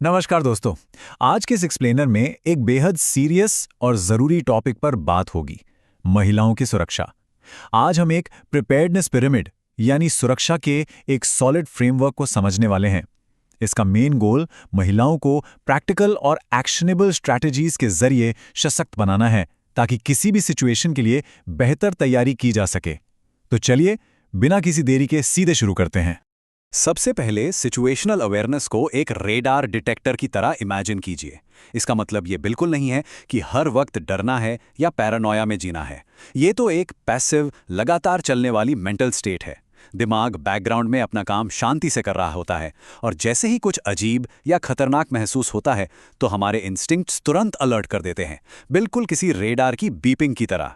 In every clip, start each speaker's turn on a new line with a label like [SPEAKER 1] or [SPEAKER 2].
[SPEAKER 1] नमस्कार दोस्तों। आज के इस एक्सप्लेनर में एक बेहद सीरियस और ज़रूरी टॉपिक पर बात होगी। महिलाओं की सुरक्षा। आज हम एक प्रिपेयर्डनेस पिरामिड यानी सुरक्षा के एक सॉलिड फ्रेमवर्क को समझने वाले हैं। इसका मेन गोल महिलाओं को प्रैक्टिकल और एक्शनेबल स्ट्रैटेजीज के जरिए सशक्त बनाना है, ताकि किसी भी सिचुएशन के लिए बेहतर तैयारी की जा सके। तो चलिए बिना किसी देरी के सीधे शुरू करते हैं।
[SPEAKER 2] सबसे पहले सिचुएशनल अवेयरनेस को एक रेडार डिटेक्टर की तरह इमेजिन कीजिए। इसका मतलब ये बिल्कुल नहीं है कि हर वक्त डरना है या पैरानोया में जीना है। ये तो एक पैसिव, लगातार चलने वाली मेंटल स्टेट है। दिमाग बैकग्राउंड में अपना काम शांति से कर रहा होता है, और जैसे ही कुछ अजीब या खतरनाक महसूस होता है तो हमारे इंस्टिंक्ट्स तुरंत अलर्ट कर देते हैं, बिल्कुल किसी रेडार की बीपिंग की तरह।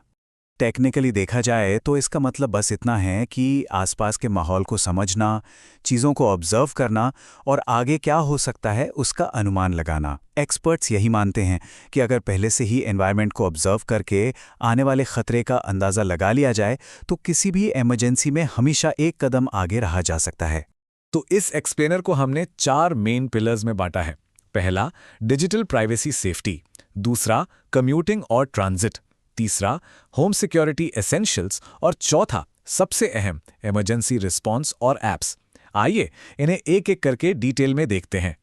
[SPEAKER 3] टेक्निकली देखा जाए तो इसका मतलब बस इतना है कि आसपास के माहौल को समझना, चीज़ों को ऑब्जर्व करना और आगे क्या हो सकता है उसका अनुमान लगाना। एक्सपर्ट्स यही मानते हैं कि अगर पहले से ही एनवायरनमेंट को ऑब्जर्व करके आने वाले खतरे का अंदाज़ा लगा लिया जाए तो किसी भी इमरजेंसी में हमेशा एक कदम आगे रहा जा सकता है।
[SPEAKER 1] तो इस एक्सप्लेनर को हमने 4 मेन पिलर्स में बांटा है। पहला, डिजिटल प्राइवेसी सेफ्टी। दूसरा, कम्यूटिंग और ट्रांजिट। तीसरा, होम सिक्योरिटी एसेंशियल्स। और चौथा, सबसे अहम, इमरजेंसी रिस्पॉन्स और एप्स। आइए इन्हें एक एक करके डिटेल में देखते हैं।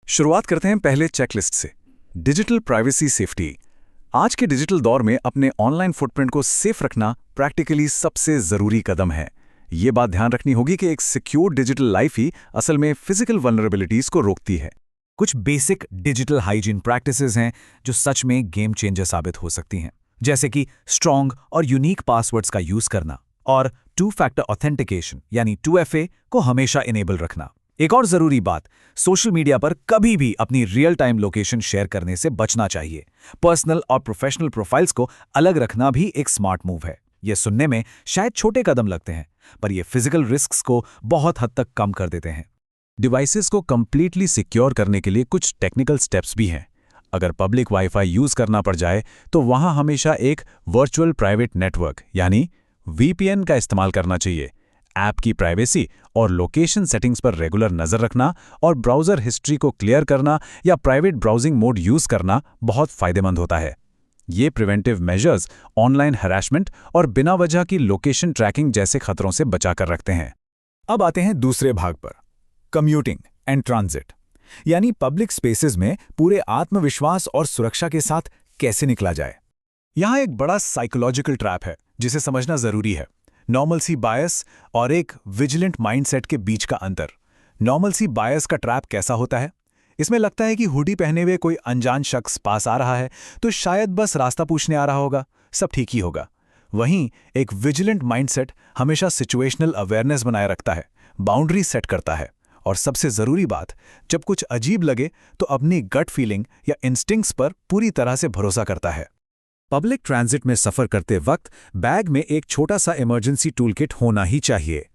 [SPEAKER 2] शुरुआत करते हैं पहले चेकलिस्ट से। Digital privacy safety. आज के डिजिटल दौर में अपने ऑनलाइन फुटप्रिंट को सेफ रखना प्रैक्टिकली सबसे ज़रूरी कदम है। ये बात ध्यान रखनी होगी कि एक सिक्योर डिजिटल लाइफ ही असल में फिजिकल वल्नरेबिलिटीज को रोकती है।
[SPEAKER 3] कुछ बेसिक डिजिटल हाइजीन प्रैक्टिसेस हैं जो सच में गेम चेंजर साबित हो सकती हैं, जैसे कि स्ट्रॉन्ग और यूनिक पासवर्ड्स का यूज करना और 2 फैक्टर ऑथेंटिकेशन यानी 2FA को हमेशा इनेबल रखना। एक और जरूरी बात, सोशल मीडिया पर कभी भी अपनी रियल टाइम लोकेशन शेयर करने से बचना चाहिए। पर्सनल और प्रोफेशनल प्रोफाइल्स को अलग रखना भी एक स्मार्ट मूव है। ये सुनने में शायद छोटे कदम लगते हैं, पर ये फिजिकल रिस्क्स को बहुत हद तक कम कर देते हैं।
[SPEAKER 1] डिवाइसेस को कंप्लीटली सिक्योर करने के लिए कुछ टेक्निकल स्टेप्स भी हैं। अगर पब्लिक वाईफाई यूज करना पड़ जाए तो वहां हमेशा एक वर्चुअल प्राइवेट नेटवर्क यानी VPN का इस्तेमाल करना चाहिए। ऐप की प्राइवेसी और लोकेशन सेटिंग्स पर रेगुलर नजर रखना और ब्राउजर हिस्ट्री को क्लियर करना या प्राइवेट ब्राउजिंग मोड यूज करना बहुत फायदेमंद होता है। ये प्रिवेंटिव मेजर्स ऑनलाइन हैरेसमेंट और बिना वजह की लोकेशन ट्रैकिंग जैसे खतरों से बचाकर रखते हैं।
[SPEAKER 3] अब आते हैं दूसरे भाग पर, कम्यूटिंग एंड ट्रांजिट, यानी पब्लिक स्पेसेस में पूरे आत्मविश्वास और सुरक्षा के साथ कैसे निकला जाए।
[SPEAKER 1] यहाँ एक बड़ा साइकोलॉजिकल ट्रैप है जिसे समझना जरूरी है। नॉर्मलसी बायस और एक विजिलेंट माइंडसेट के बीच का अंतर। नॉर्मलसी बायस का ट्रैप कैसा होता है? इसमें लगता है कि हुडी पहने हुए कोई अनजान शख्स पास आ रहा है तो शायद बस रास्ता पूछने आ रहा होगा, सब ठीक ही होगा। वहीं एक विजिलेंट माइंडसेट हमेशा सिचुएशनल अवेयरनेस बनाए रखता है, बाउंड्री सेट करता है और सबसे जरूरी बात, जब कुछ अजीब लगे तो अपनी गट फीलिंग या इंस्टिंक्ट्स पर पूरी तरह से भरोसा करता है।
[SPEAKER 3] पब्लिक ट्रांजिट में सफर करते वक्त बैग में एक छोटा सा इमरजेंसी टूल किट होना ही चाहिए।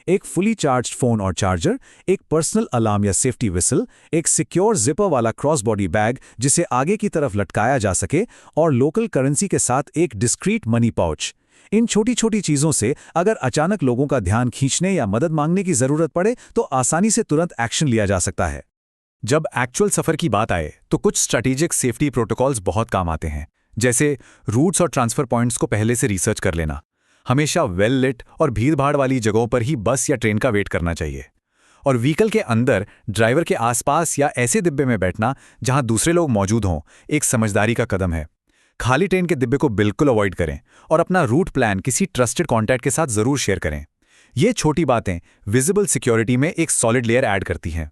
[SPEAKER 3] एक फुली चार्ज्ड फोन और चार्जर, एक पर्सनल अलार्म या सेफ्टी विसल, एक सिक्योर जिपर वाला क्रॉस बॉडी बैग जिसे आगे की तरफ लटकाया जा सके और लोकल करेंसी के साथ एक डिस्क्रीट मनी पाउच। इन छोटी छोटी चीजों से अगर अचानक लोगों का ध्यान खींचने या मदद मांगने की जरूरत पड़े तो आसानी से तुरंत एक्शन लिया जा सकता है।
[SPEAKER 1] जब एक्चुअल सफर की बात आए तो कुछ स्ट्रेटेजिक सेफ्टी प्रोटोकॉल्स बहुत काम आते हैं, जैसे रूट्स और ट्रांसफर पॉइंट्स को पहले से रिसर्च कर लेना। हमेशा वेल लिट और भीड़भाड़ वाली जगहों पर ही बस या ट्रेन का वेट करना चाहिए। और व्हीकल के अंदर ड्राइवर के आसपास या ऐसे डिब्बे में बैठना जहां दूसरे लोग मौजूद हों, एक समझदारी का कदम है। खाली ट्रेन के डिब्बे को बिल्कुल अवॉइड करें और अपना रूट प्लान किसी ट्रस्टेड कॉन्टैक्ट के साथ जरूर शेयर करें। ये छोटी बातें विजिबल सिक्योरिटी में एक सॉलिड लेयर ऐड करती हैं।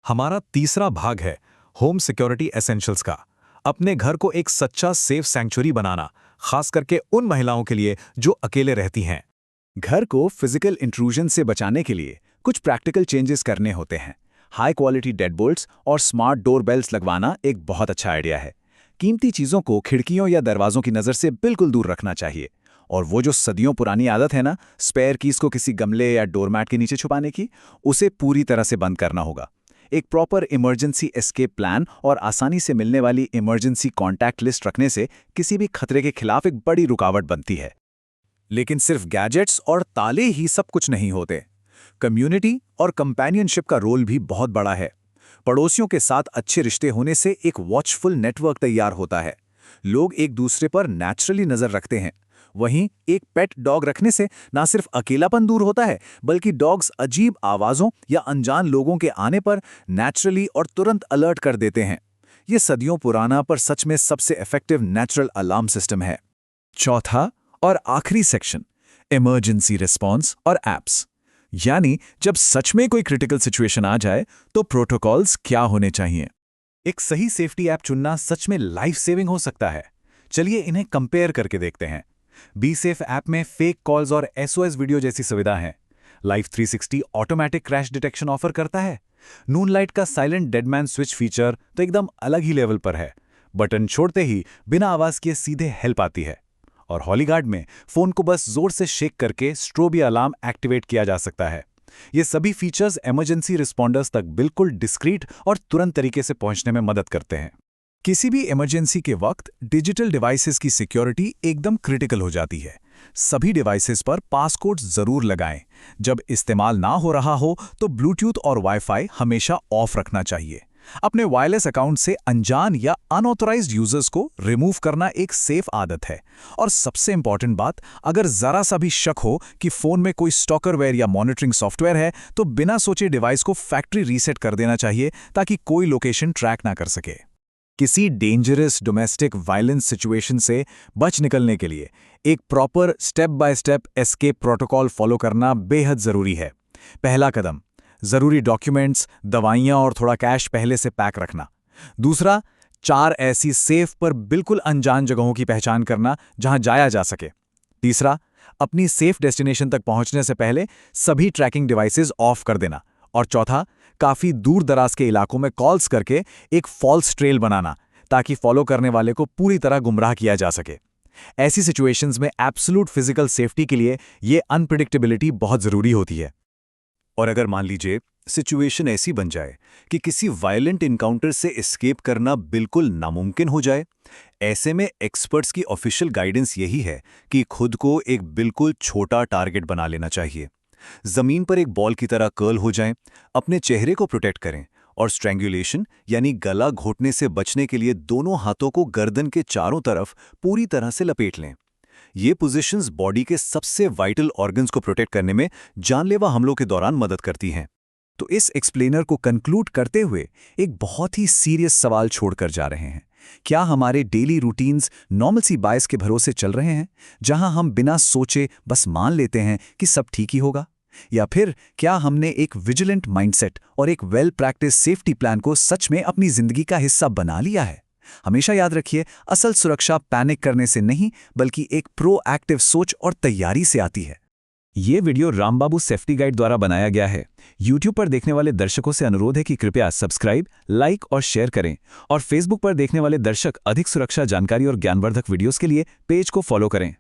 [SPEAKER 2] हमारा तीसरा भाग है होम सिक्योरिटी एसेंशियल्स का। अपने घर को एक सच्चा सेफ सैंक्चुरी बनाना, खास करके उन महिलाओं के लिए जो अकेले रहती हैं।
[SPEAKER 3] घर को फिजिकल इंट्रूजन से बचाने के लिए कुछ प्रैक्टिकल चेंजेस करने होते हैं। हाई क्वालिटी डेडबोल्ट्स और स्मार्ट डोर बेल्स लगवाना एक बहुत अच्छा आइडिया है। कीमती चीज़ों को खिड़कियों या दरवाजों की नज़र से बिल्कुल दूर रखना चाहिए। और वो जो सदियों पुरानी आदत है ना, स्पेयर कीज को किसी गमले या डोरमैट के नीचे छुपाने की, उसे पूरी तरह से बंद करना होगा। एक प्रॉपर इमरजेंसी एस्केप प्लान और आसानी से मिलने वाली इमरजेंसी कॉन्टैक्ट लिस्ट रखने से किसी भी खतरे के खिलाफ एक बड़ी रुकावट बनती है। लेकिन सिर्फ गैजेट्स और ताले ही सब कुछ नहीं होते। कम्युनिटी और कंपेनियनशिप का रोल भी बहुत बड़ा है। पड़ोसियों के साथ अच्छे रिश्ते होने से एक वॉचफुल नेटवर्क तैयार होता है। लोग एक दूसरे पर नेचुरली नजर रखते हैं। वहीं एक पेट डॉग रखने से ना सिर्फ अकेलापन दूर होता है, बल्कि डॉग्स अजीब आवाज़ों या अनजान लोगों के आने पर नेचुरली और तुरंत अलर्ट कर देते हैं। ये सदियों पुराना पर सच में सबसे इफेक्टिव नेचुरल अलार्म सिस्टम है।
[SPEAKER 1] चौथा और आखिरी सेक्शन, इमरजेंसी रिस्पॉन्स और एप्स। यानी जब सच में कोई क्रिटिकल सिचुएशन आ जाए तो प्रोटोकॉल्स क्या होने चाहिए।
[SPEAKER 2] एक सही सेफ्टी ऐप चुनना सच में लाइफ सेविंग हो सकता है। चलिए इन्हें कंपेयर करके देखते हैं। BeSafe ऐप में फेक कॉल्स और SOS वीडियो जैसी सुविधा है। Life 360 automatic crash detection offer करता है। Noonlight का साइलेंट डेडमैन स्विच फीचर तो एकदम अलग ही लेवल पर है। बटन छोड़ते ही बिना आवाज किए सीधे हेल्प आती है। और हॉलीगार्ड में फोन को बस जोर से शेक करके स्ट्रोबी अलार्म एक्टिवेट किया जा सकता है। ये सभी फीचर्स इमरजेंसी रिस्पॉन्डर्स तक बिल्कुल डिस्क्रीट और तुरंत तरीके से पहुंचने में मदद करते हैं।
[SPEAKER 1] किसी भी इमरजेंसी के वक्त डिजिटल डिवाइसेस की सिक्योरिटी एकदम क्रिटिकल हो जाती है। सभी डिवाइसेस पर पासकोड जरूर लगाएं। जब इस्तेमाल ना हो रहा हो तो ब्लूटूथ और वाईफाई हमेशा ऑफ रखना चाहिए। अपने वायरलेस अकाउंट से अनजान या अनऑथराइज्ड यूजर्स को रिमूव करना एक सेफ आदत है। और सबसे इंपॉर्टेंट बात, अगर जरा सा भी शक हो कि फोन में कोई स्टॉकरवेयर या मॉनिटरिंग सॉफ्टवेयर है तो बिना सोचे डिवाइस को फैक्ट्री रीसेट कर देना चाहिए ताकि कोई लोकेशन ट्रैक ना कर सके।
[SPEAKER 3] किसी डेंजरस डोमेस्टिक वायलेंस सिचुएशन से बच निकलने के लिए एक proper step by step escape protocol follow करना बेहद ज़रूरी है। पहला कदम, ज़रूरी डॉक्यूमेंट्स, दवाइयाँ और थोड़ा कैश पहले से पैक रखना। दूसरा, 4 ऐसी सेफ पर बिल्कुल अनजान जगहों की पहचान करना जहां जाया जा सके। तीसरा, अपनी सेफ डेस्टिनेशन तक पहुंचने से पहले सभी ट्रैकिंग डिवाइसेस ऑफ कर देना। और चौथा, काफ़ी दूर दराज के इलाकों में कॉल्स करके एक फॉल्स ट्रेल बनाना ताकि फॉलो करने वाले को पूरी तरह गुमराह किया जा सके। ऐसी सिचुएशंस में एब्सोल्यूट फिजिकल सेफ्टी के लिए ये अनप्रिडिक्टेबिलिटी बहुत ज़रूरी होती है।
[SPEAKER 2] और अगर मान लीजिए सिचुएशन ऐसी बन जाए कि किसी वायलेंट इनकाउंटर से एस्केप करना बिल्कुल नामुमकिन हो जाए, ऐसे में एक्सपर्ट्स की ऑफिशियल गाइडेंस यही है कि खुद को एक बिल्कुल छोटा टारगेट बना लेना चाहिए। जमीन पर एक बॉल की तरह कर्ल हो जाएं, अपने चेहरे को प्रोटेक्ट करें और स्ट्रैंगुलेशन यानी गला घोटने से बचने के लिए दोनों हाथों को गर्दन के चारों तरफ पूरी तरह से लपेट लें। ये पोजीशंस बॉडी के सबसे वाइटल ऑर्गन्स को प्रोटेक्ट करने में जानलेवा हमलों के दौरान मदद करती हैं।
[SPEAKER 3] तो इस एक्सप्लेनर को कंक्लूड करते हुए एक बहुत ही सीरियस सवाल छोड़कर जा रहे हैं। क्या हमारे डेली रूटीन्स नॉर्मल बायस के भरोसे चल रहे हैं, जहां हम बिना सोचे बस मान लेते हैं कि सब ठीक ही होगा? या फिर क्या हमने एक विजिलेंट माइंडसेट और एक वेल प्रैक्टिस सेफ्टी प्लान को सच में अपनी जिंदगी का हिस्सा बना लिया है? हमेशा याद रखिए, असल सुरक्षा पैनिक करने से नहीं बल्कि एक प्रोएक्टिव सोच और तैयारी से आती है। ये वीडियो रामबाबू सेफ्टी गाइड द्वारा बनाया गया है। YouTube पर देखने वाले दर्शकों से अनुरोध है कि कृपया सब्सक्राइब, लाइक और शेयर करें। और Facebook पर देखने वाले दर्शक अधिक सुरक्षा जानकारी और ज्ञानवर्धक वीडियोस के लिए पेज को फॉलो करें।